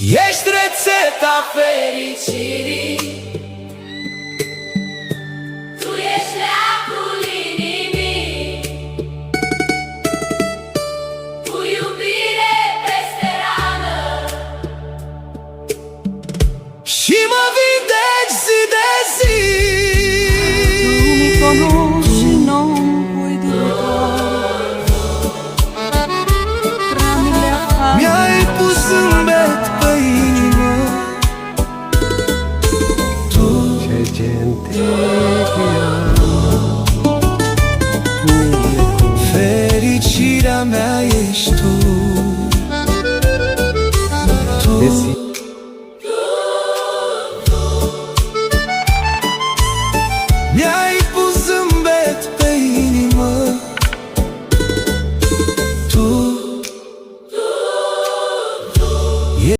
Ești rețeta fericirii, Tu ești leacul inimii, cu iubire peste rană, și mă vindeci zi de zi. Tu mi conosci și non puoi dubitare, tramite a Mi-ai pus zâmbet pe inimă, tu C'è gente che ama mille cose. fericirea mea ești tu. E sì,